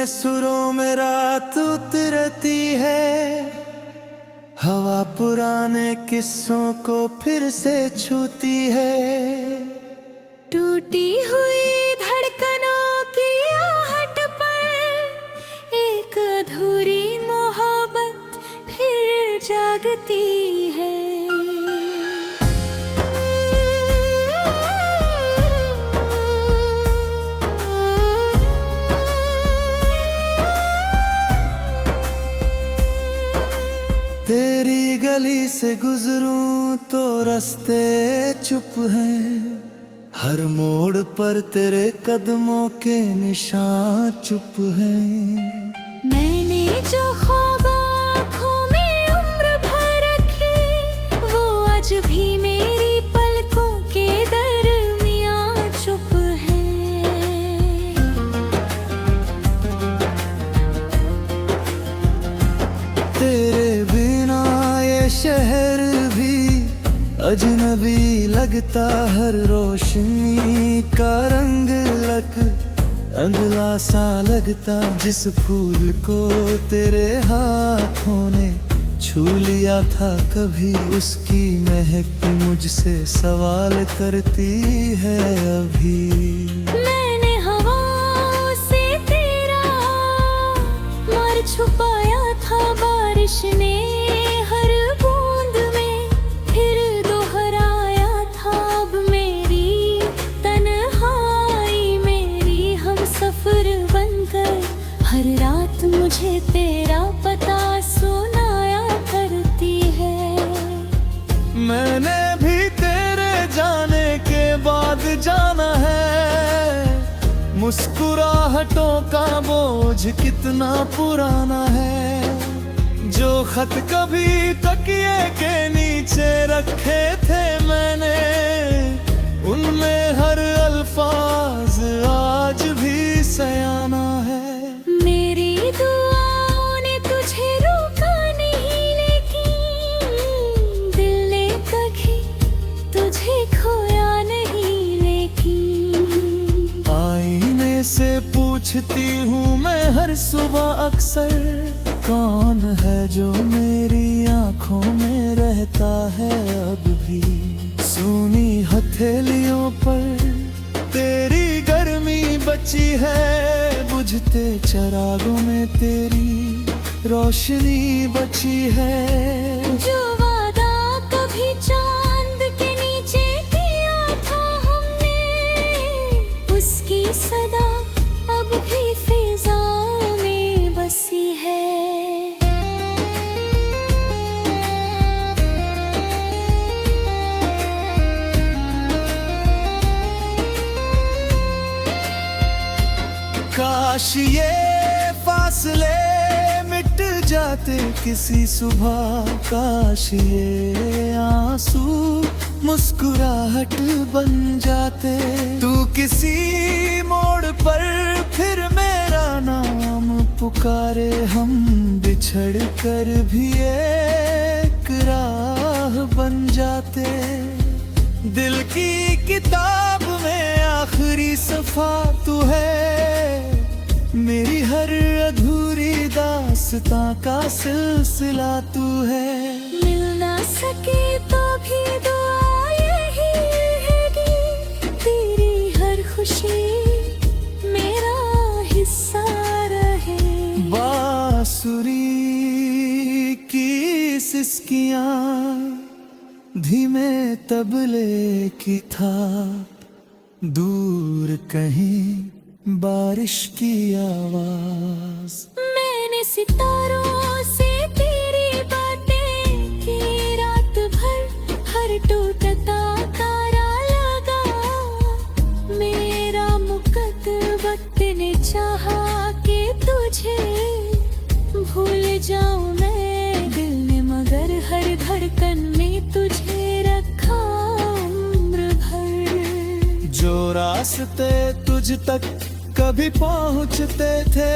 नए सुरों में रात उतरती है, हवा पुराने किस्सों को फिर से छूती है। टूटी हुई धड़कनों की आहट पर एक अधूरी मोहब्बत फिर जागती है। तेरी गली से गुजरूं तो रास्ते चुप हैं, हर मोड़ पर तेरे कदमों के निशान चुप हैं। मैंने जो ख्वाब आँखों में उम्र भर रखे, वो आज भी मेरी पलकों के दरमियाँ चुप हैं। तेरे बिना ये शहर भी अजनबी लगता, हर रोशनी का रंग अंधला सा लगता। जिस फूल को तेरे हाथों ने छू लिया था कभी, उसकी महक मुझसे सवाल करती है अभी। मैंने हवाओं से तेरा मार छुपाया था, बारिश ने हर बूंद में फिर दोहराया था। अब मेरी तन्हाई मेरी हम सफर बनकर हर रात मुझे तेरा पता सुनाया करती है। मैंने भी तेरे जाने के बाद जाना है, मुस्कुराहटों का बोझ कितना पुराना है। जो खत कभी तकिए के नीचे रखे थे मैंने, उनमें हर अल्फाज आज भी सयाना है। मेरी दुआओं ने तुझे रोका नहीं, लेकिन दिल ने कभी तुझे खोया नहीं। लेकिन आईने से पूछती हूँ मैं हर सुबह अक्सर, कौन है जो मेरी आंखों में रहता है अब भी। सूनी हथेलियों पर तेरी गर्मी बची है, बुझते चिरागों में तेरी रोशनी बची है। जो वादा कभी चांद के नीचे किया था हमने, उसकी सदा अब भी फिजाओं में बसी है। काश ये फासले मिट जाते किसी सुबह, काश ये आंसू मुस्कुराहट बन जाते। तू किसी मोड़ पर फिर मेरा नाम पुकारे, हम बिछड़ कर भी एक राह बन जाते। दिल की किताब में आखिरी सफा तू है, मेरी हर अधूरी दास्तां का सिलसिला तू है। मिल ना सके तो भी दुआ यही है कि तेरी हर खुशी मेरा हिस्सा रहे। बांसुरी की सिसकियां, धीमे तबले की था, दूर कहीं बारिश की आवाज। मैंने सितारों से तेरी बातें की रात भर, हर टूटता तारा लगा मेरा मुकद्दर। वक्त ने चाहा कि तुझे भूल जाऊं मैं, दिल ने मगर हर धड़कन में तुझे रखा उम्र भर। जो रास्ते तुझ तक कभी पहुंचते थे,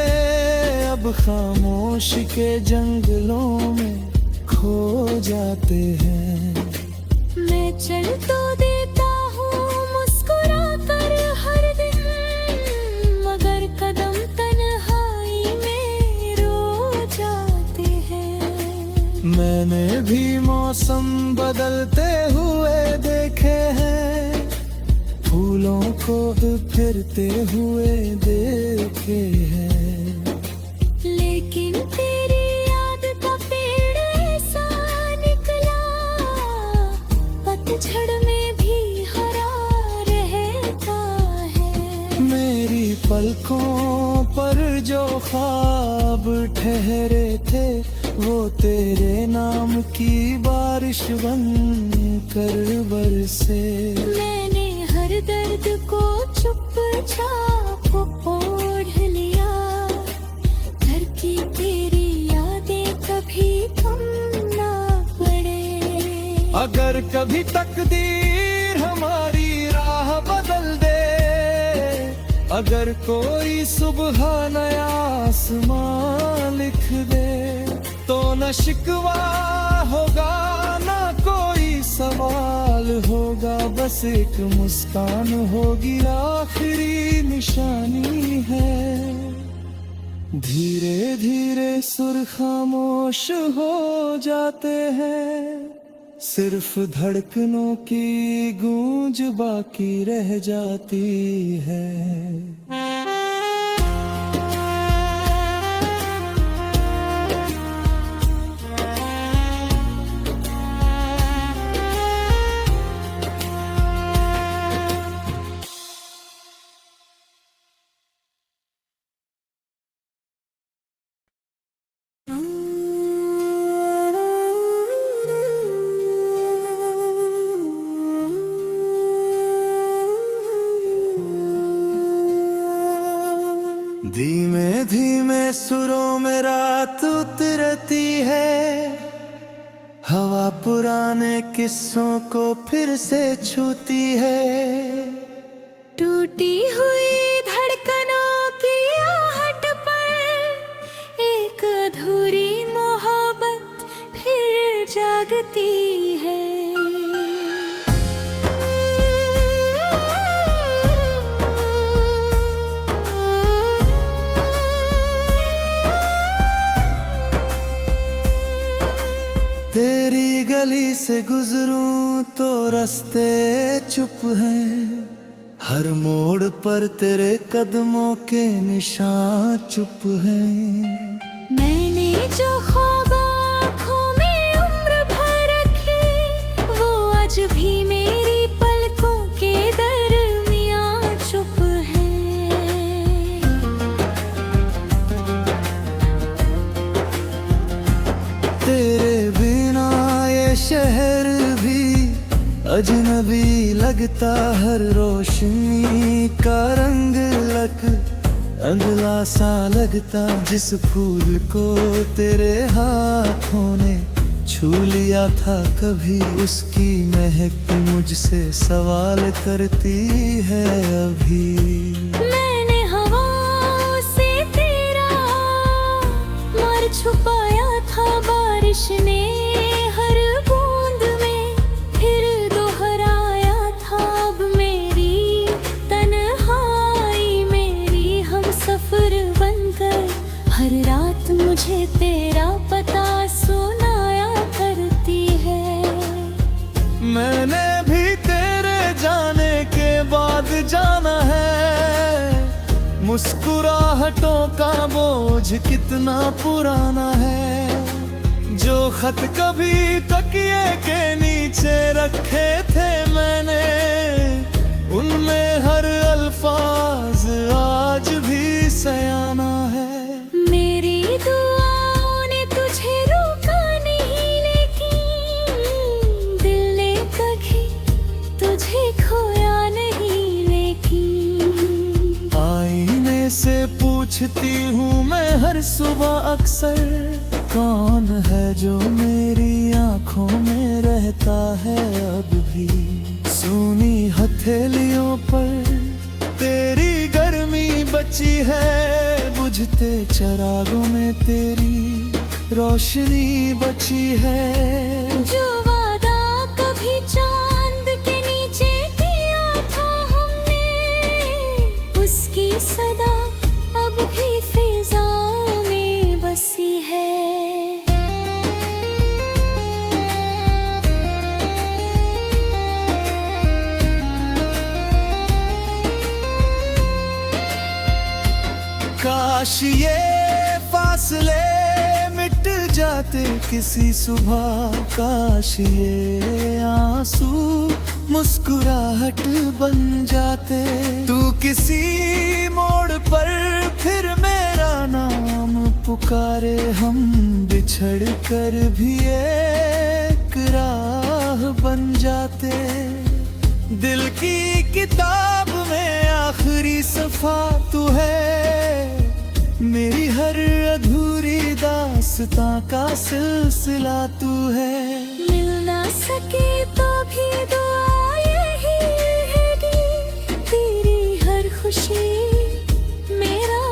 अब खामोशी के जंगलों में खो जाते हैं। मैं चल तो देता हूँ मुस्कुरा कर हर दिन, मगर कदम तन्हाई मैंने भी मौसम बदलते हुए देखे हैं, फूलों को फिरते हुए देखे हैं। लेकिन तेरी याद का पेड़ ऐसा निकला, पतझड़ में भी हरा रहता है। मेरी पलकों पर जो ख्वाब ठहरे थे, वो तेरे नाम की बारिश बन कर बरसे। मैंने हर दर्द को चुपचाप ओढ़ लिया, घर की तेरी यादें कभी कम ना पड़े। अगर कभी तकदीर हमारी राह बदल दे, अगर कोई सुबह नया आसमां लिख दे, तो न शिकवा होगा ना कोई सवाल होगा, बस एक मुस्कान होगी आखिरी निशानी है। धीरे धीरे सुर खामोश हो जाते हैं, सिर्फ धड़कनों की गूंज बाकी रह जाती है। धीमे धीमे सुरों में रात उतरती है, हवा पुराने किस्सों को फिर से छूती है। टूटी हुई धड़कनों की आहट पर एक अधूरी मोहब्बत फिर जागती है। तेरी गली से गुजरूं तो रास्ते चुप हैं, हर मोड़ पर तेरे कदमों के निशान चुप हैं। मैंने जो ख्वाब आँखों में उम्र भर रखे, वो आज भी मेरी पलकों के दरमियाँ चुप हैं। तेरे बिना ये शहर भी अजनबी लगता, हर रोशनी का रंग अंधला सा लगता। जिस फूल को तेरे हाथों ने छू लिया था कभी, उसकी महक मुझसे सवाल करती है अभी। मैंने हवाओं से तेरा मार छुपाया था, बारिश ने हर बूंद में फिर दोहराया था। अब मेरी तन्हाई मेरी हम सफर बनकर हर रात मुझे तेरा पता सुनाया करती है। मैंने भी तेरे जाने के बाद जाना है, मुस्कुराहटों का बोझ कितना पुराना है। जो खत कभी तकिए के नीचे रखे थे मैंने, उनमें हर अल्फाज आज भी सयाना है। मेरी दुआओं ने तुझे रोका नहीं, लेकिन दिल ने कभी तुझे खोया नहीं। लेकिन आईने से पूछती हूँ मैं हर सुबह अक्सर, कौन है जो मेरी आंखों में रहता है अब भी। सूनी हथेलियों पर तेरी गर्मी बची है, बुझते चरागों में तेरी रोशनी बची है। जो वादा कभी चांद के नीचे किया था हमने, उसकी सदा अब भी फिजाओं में बसी है। जाते किसी सुबह, काश ये आंसू मुस्कुराहट बन जाते। तू किसी मोड़ पर फिर मेरा नाम पुकारे, हम बिछड़ कर भी एक राह बन जाते। दिल की किताब में आखिरी सफा तू है, मेरी हर अधूरी दास्तां का सिलसिला तू है। मिल ना सके तो भी दुआ यही है कि तेरी हर खुशी मेरा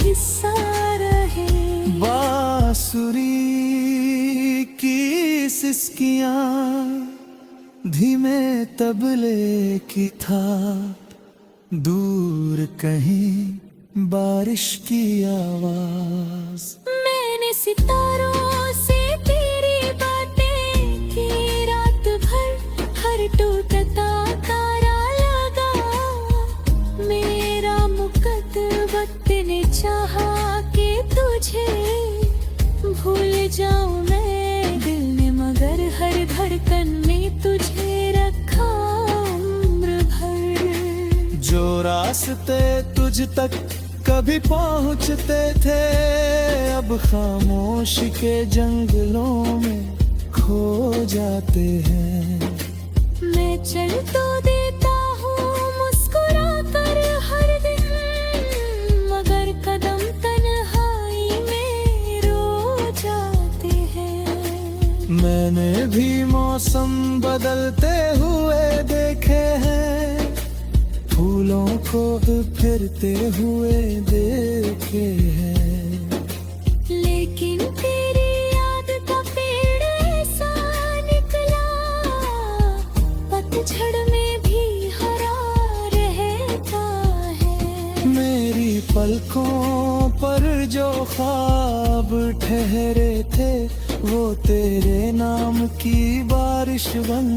हिस्सा रहे। बांसुरी की सिसकियां, धीमे तबले की थाप, दूर कहीं बारिश की आवाज। मैंने सितारों से तेरी बातें की रात भर, हर टूटता तारा लगा मेरा मुकद्दर। वक्त ने चाहा कि तुझे भूल जाऊं मैं, दिल ने मगर हर धड़कन में तुझे रखा उम्र भर। जो रास्ते तुझ तक कभी पहुंचते थे, अब खामोशी के जंगलों में खो जाते हैं। मैं चल तो देता हूँ मुस्कुरा कर हर दिन, मगर कदम तन्हाई में रो जाते हैं। मैंने भी मौसम बदलते हुए देखे हैं, फूलों को फिरते हुए देखे हैं। लेकिन तेरी याद का पेड़ ऐसा निकला, पतझड़ में भी हरा रहता है। मेरी पलकों पर जो ख्वाब ठहरे थे, वो तेरे नाम की बारिश बन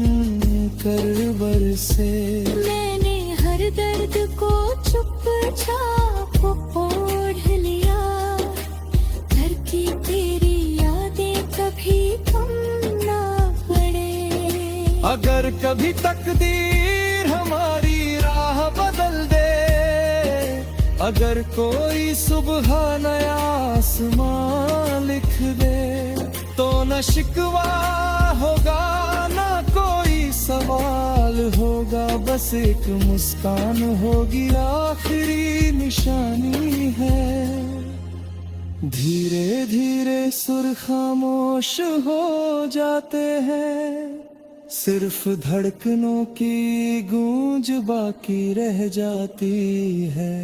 कर बरसे। मैंने हर दर्द को चुपचाप ओढ़ लिया, घर की तेरी यादें कभी कम ना पड़े। अगर कभी तकदीर हमारी राह बदल दे, अगर कोई सुबह नया आसमां लिख दे, तो न शिकवा होगा ना कोई सवाल होगा, बस एक मुस्कान होगी आखिरी निशानी है। धीरे धीरे सुर खामोश हो जाते हैं, सिर्फ धड़कनों की गूंज बाकी रह जाती है।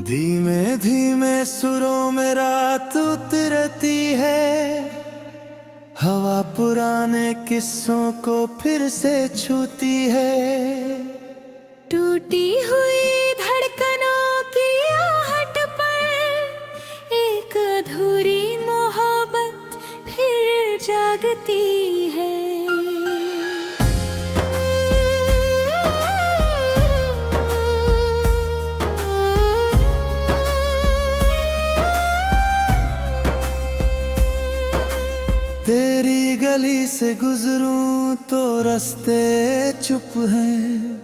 धीमे धीमे सुरों में रात उतरती है, हवा पुराने किस्सों को फिर से छूती है। टूटी हुई धड़कनों की आहट पर एक अधूरी मोहब्बत फिर जागती है। तेरी गली से गुजरूं तो रास्ते चुप हैं,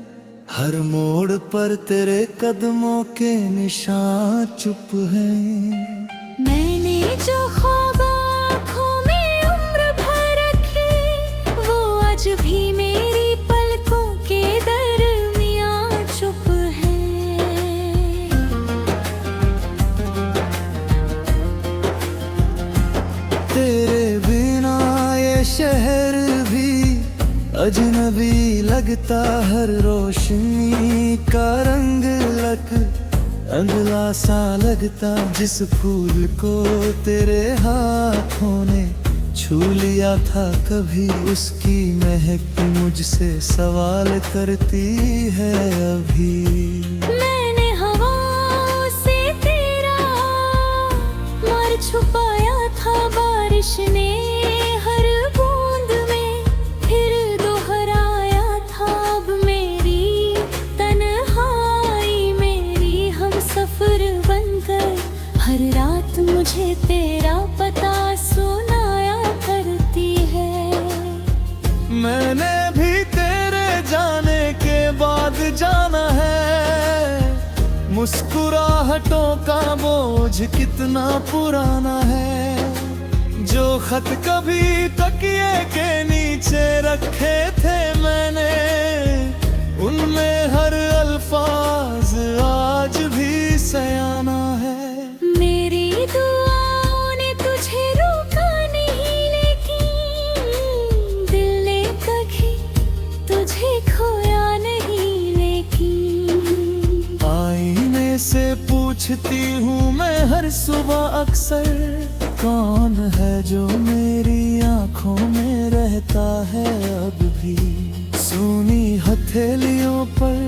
हर मोड़ पर तेरे कदमों के निशान चुप हैं। मैंने जो ख्वाब आँखों में उम्र भर रखे, वो आज भी मेरी पलकों के दरमियाँ चुप हैं। तेरे बिना ये शहर भी अजनबी लगता, हर रोशनी का रंग लग अंधला सा लगता जिस फूल को तेरे हाथों ने छू लिया था कभी, उसकी महक मुझसे सवाल करती है अभी। मैंने हवाओं से तेरा मार छुपाया था बारिश ने हर बूंद में, फिर दोहराया था अब मेरी तन्हाई मेरी हम सफर बनकर हर रात मुझे तेरा पता सुनाया करती है। मैंने भी तेरे जाने के बाद जाना है, मुस्कुराहटों का बोझ कितना पुराना है। जो खत कभी तकिए के नीचे रखे थे मैंने, उनमें हर अल्फाज आज भी सयाना है। मेरी दुआओं ने तुझे रोका नहीं, लेकिन दिल ने कभी तुझे खोया नहीं। लेकिन आईने से पूछती हूँ मैं हर सुबह अक्सर, कौन है जो मेरी आंखों में रहता है अब भी। सूनी हथेलियों पर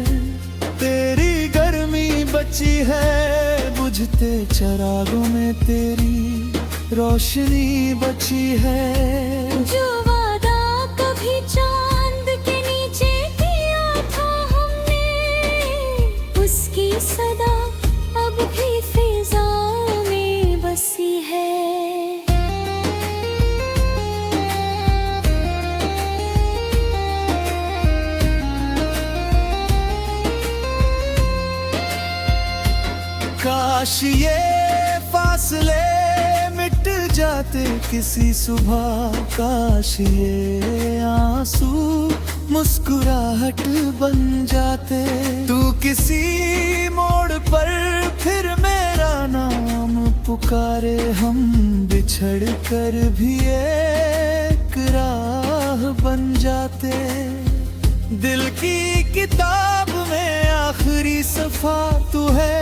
तेरी गर्मी बची है, बुझते चिरागों में तेरी रोशनी बची है। जो वादा कभी चांद के नीचे किया था हमने, उसकी सदा अब भी फिजा में बसी है। काश ये फासले मिट जाते किसी सुबह, काश ये आंसू मुस्कुराहट बन जाते। तू किसी मोड़ पर फिर मेरा नाम पुकारे, हम बिछड़ कर भी एक राह बन जाते। दिल की किताब में आखिरी सफा तू है,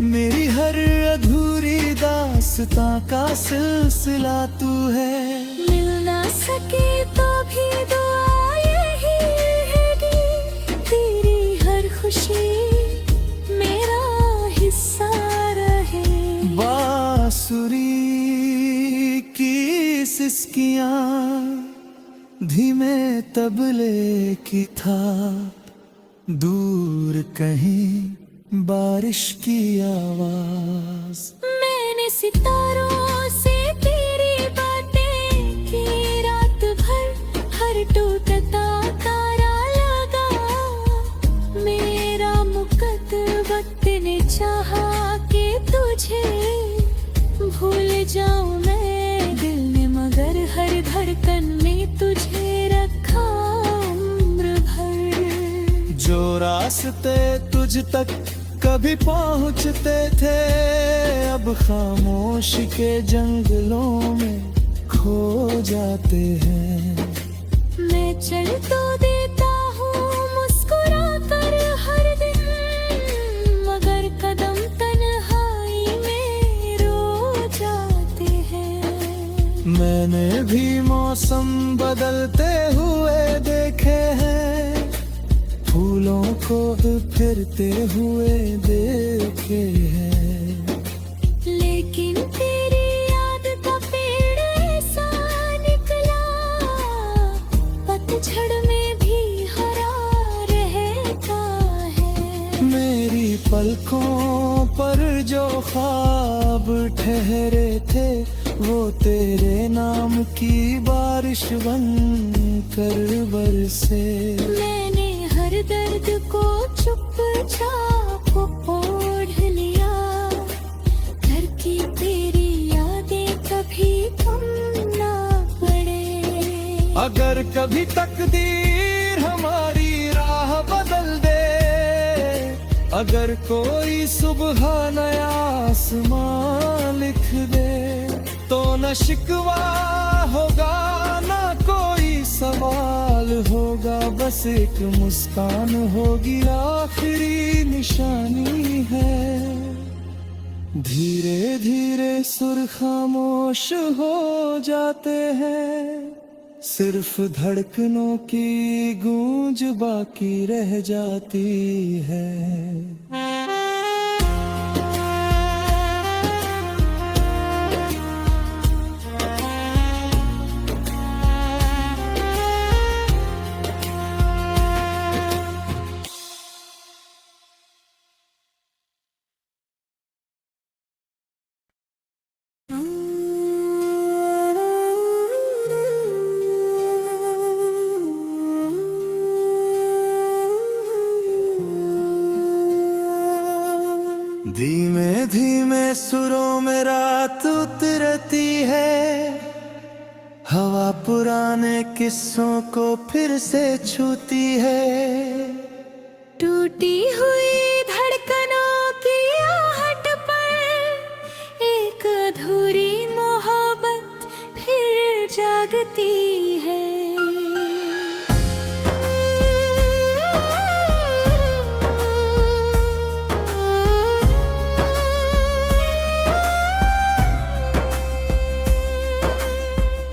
मेरी हर अधूरी दास्तां का सिलसिला तू है। मिल ना सके तो भी दुआ यही है कि तेरी हर खुशी मेरा हिस्सा रहे। बांसुरी की सिसकियां धीमे तबले की था, दूर कहीं बारिश की आवाज। मैंने सितारों से तेरी बातें की रात भर, हर टूटता तारा लगा मेरा मुकद्दर ने चाहा कि तुझे भूल जाऊं मैं। दिल ने मगर हर धड़कन में तुझे रखा उम्र भर। जो रास्ते तुझ तक कभी पहुंचते थे, अब खामोशी के जंगलों में खो जाते हैं। मैं चल तो देता हूँ मुस्कुरा कर हर दिन, मगर कदम तन्हाई में रो जाते हैं। मैंने भी मौसम बदलते हुए देखे हैं, फूलों को फिरते हुए देखे हैं। लेकिन तेरी याद का पेड़ ऐसा निकला, पतझड़ में भी हरा रहता है। मेरी पलकों पर जो ख्वाब ठहरे थे, वो तेरे नाम की बारिश बन कर बरसे। मैंने हर दर्द को चुपचाप ओढ़ लिया, घर की तेरी यादें कभी कम ना पड़े। अगर कभी तकदीर हमारी राह बदल दे, अगर कोई सुबह नया आसमां लिख दे, तो न शिकवा होगा न कोई सवाल होगा, बस एक मुस्कान होगी आखिरी निशानी है। धीरे धीरे सुर खामोश हो जाते हैं, सिर्फ धड़कनों की गूंज बाकी रह जाती है। धीमे धीमे सुरों में रात उतरती है, हवा पुराने किस्सों को फिर से छूती है। टूटी हुई धड़कनों की आहट पर एक अधूरी मोहब्बत फिर जागती है।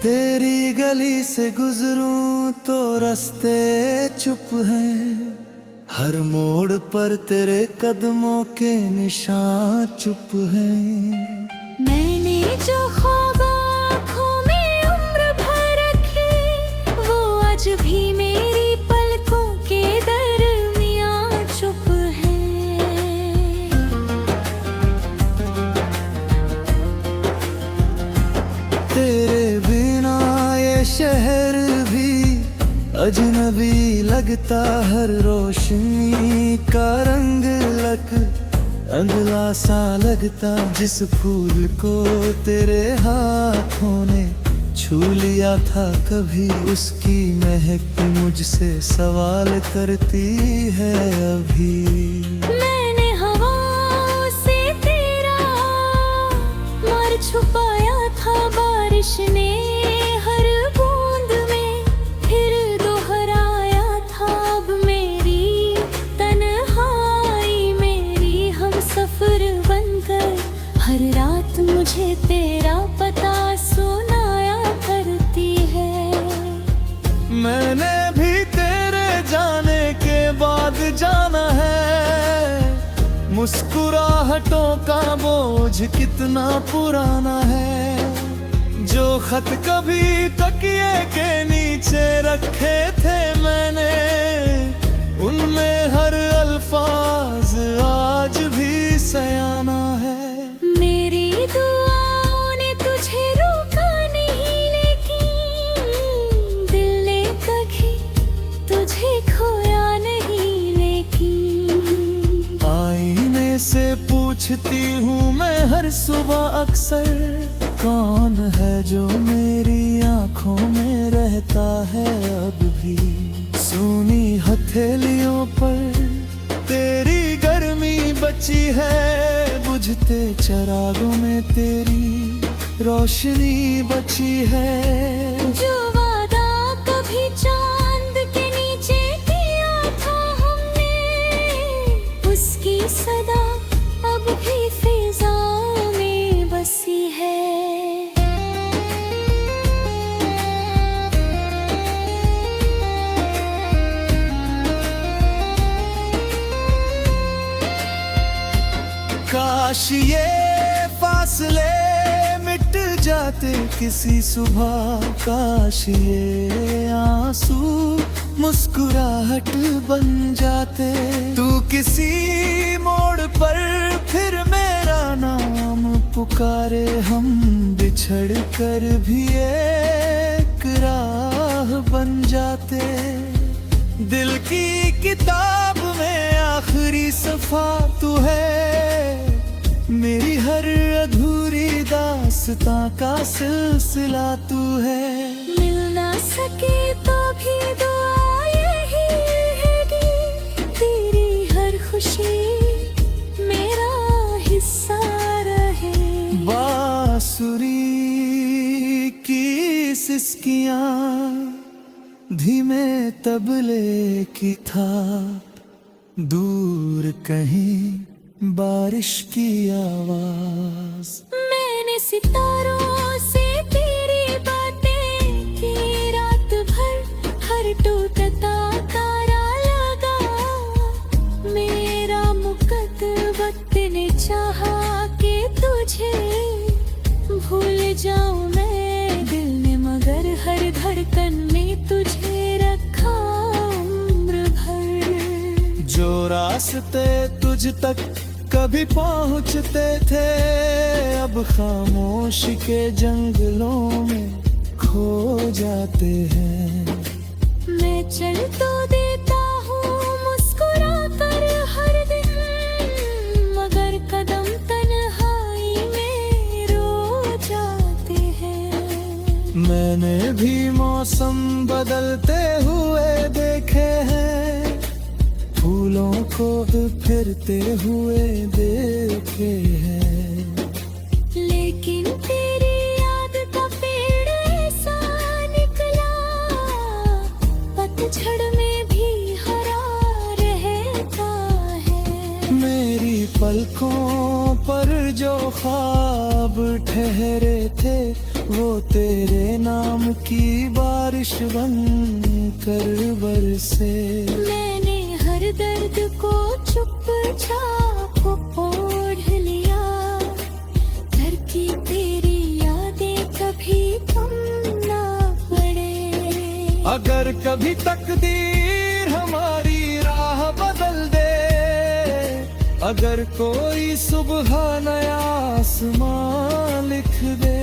तेरी गली से गुजरूं तो रास्ते चुप हैं, हर मोड़ पर तेरे कदमों के निशान चुप हैं। मैंने जो ख्वाब आँखों में उम्र भर रखे, वो आज भी मेरी पलकों के दरमियाँ चुप हैं। तेरे बिना ये शहर भी अजनबी लगता, हर रोशनी का रंग लग अंधला सा लगता। जिस फूल को तेरे हाथों ने छू लिया था कभी, उसकी महक मुझसे सवाल करती है अभी। मैंने हवाओं से तेरा मार छुपाया था, बारिश ने हर बूंद में फिर दोहराया था। अब मेरी तन्हाई मेरी हमसफर बनकर हर रात मुझे तेरा पता सुनाया करती है। मैंने भी तेरे जाने के बाद जाना है, मुस्कुराहटों का बोझ कितना पुराना है। जो खत कभी तकिए के नीचे रखे थे मैंने, उनमें हर अल्फाज आज भी सयाना है। मेरी दुआओं ने तुझे रोका नहीं, लेकिन दिल ने कभी तुझे खोया नहीं। लेकिन आईने से पूछती हूँ मैं हर सुबह अक्सर, कौन है जो मेरी आंखों में रहता है अब भी। सूनी हथेलियों पर तेरी गर्मी बची है, बुझते चिरागों में तेरी रोशनी बची है। जो वादा कभी चांद के नीचे किया था हमने, उसकी सदा अब भी फिजा में बसी है। काश ये फासले मिट जाते किसी सुबह, काश ये आंसू मुस्कुराहट बन जाते। तू किसी मोड़ पर फिर मेरा नाम पुकारे, हम बिछड़ कर भी एक राह बन जाते। दिल की किताब में आखिरी सफा तू है, मेरी हर अधूरी दास्तां का सिलसिला तू है। मिल ना सके तो भी दुआ यही है कि तेरी हर खुशी मेरा हिस्सा रहे। बांसुरी की सिसकियाँ धीमे तबले की था, दूर कहीं बारिश की आवाज। मैंने सितारों से तेरी बातें की, रात भर हर टूटता तारा लगा। मेरा मुकद्दरत ने चाहा कि तुझे भूल जाऊं मैं, दिल ने मगर हर धड़कन में तुझे रखा उम्र भर। जो रास्ते तुझ तक कभी पहुँचते थे, अब खामोश के जंगलों में खो जाते हैं। मैं चल तो देता हूँ मुस्कुरा कर हर दिन, मगर कदम तन्हाई में रो जाते हैं। मैंने भी मौसम बदलते हुए देखे हैं, फूलों को फिरते हुए देखे हैं। लेकिन तेरी याद का पेड़ ऐसा निकला, पतझड़ में भी हरा रहता है। मेरी पलकों पर जो ख्वाब ठहरे थे, वो तेरे नाम की बारिश बन कर बरसे। मैंने हर दर्द को चुपचाप ओढ़ लिया, डर की तेरी यादें कभी कम ना पड़े। अगर कभी तकदीर हमारी राह बदल दे, अगर कोई सुबह नया आसमां लिख दे,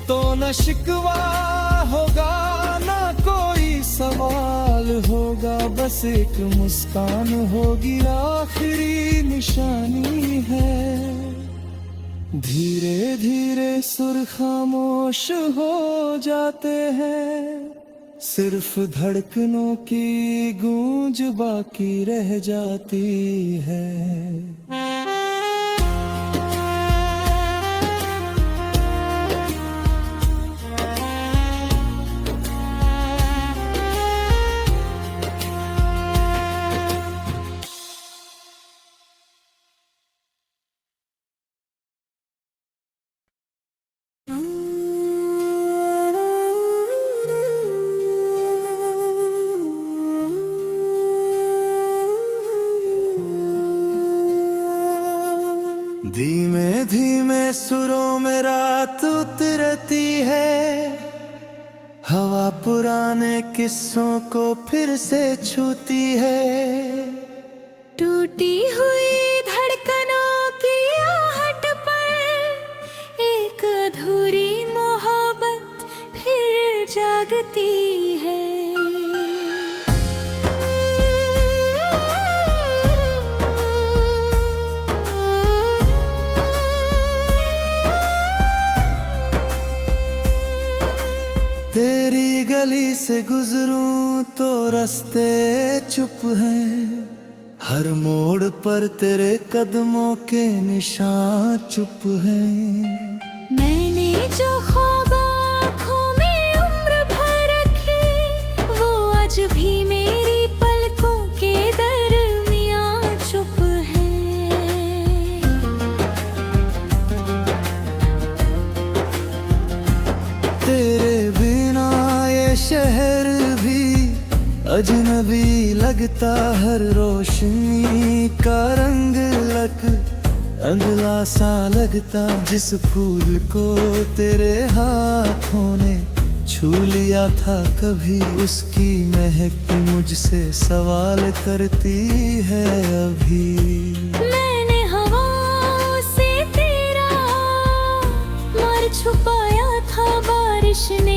तो न शिकवा होगा ना कोई सवाल होगा, बस एक मुस्कान होगी आखिरी निशानी है। धीरे धीरे सुर खामोश हो जाते हैं, सिर्फ धड़कनों की गूंज बाकी रह जाती है। धीमे धीमे सुरों में रात उतरती है, हवा पुराने किस्सों को फिर से छूती है। टूटी हुई धड़कनों की आहट पर एक अधूरी मोहब्बत फिर जागती है। तेरी गली से गुजरूं तो रास्ते चुप हैं, हर मोड़ पर तेरे कदमों के निशान चुप हैं। मैंने जो ख्वाब आँखों में उम्र भर रखे, वो आज भी मेरी पलकों के दरमियाँ चुप हैं। तेरे बिना ये शहर भी अजनबी लगता, हर रोशनी का रंग अंधला सा लगता। जिस फूल को तेरे हाथों ने छू लिया था कभी, उसकी महक मुझसे सवाल करती है अभी। मैंने हवाओं से तेरा मार छुपाया था, बारिश ने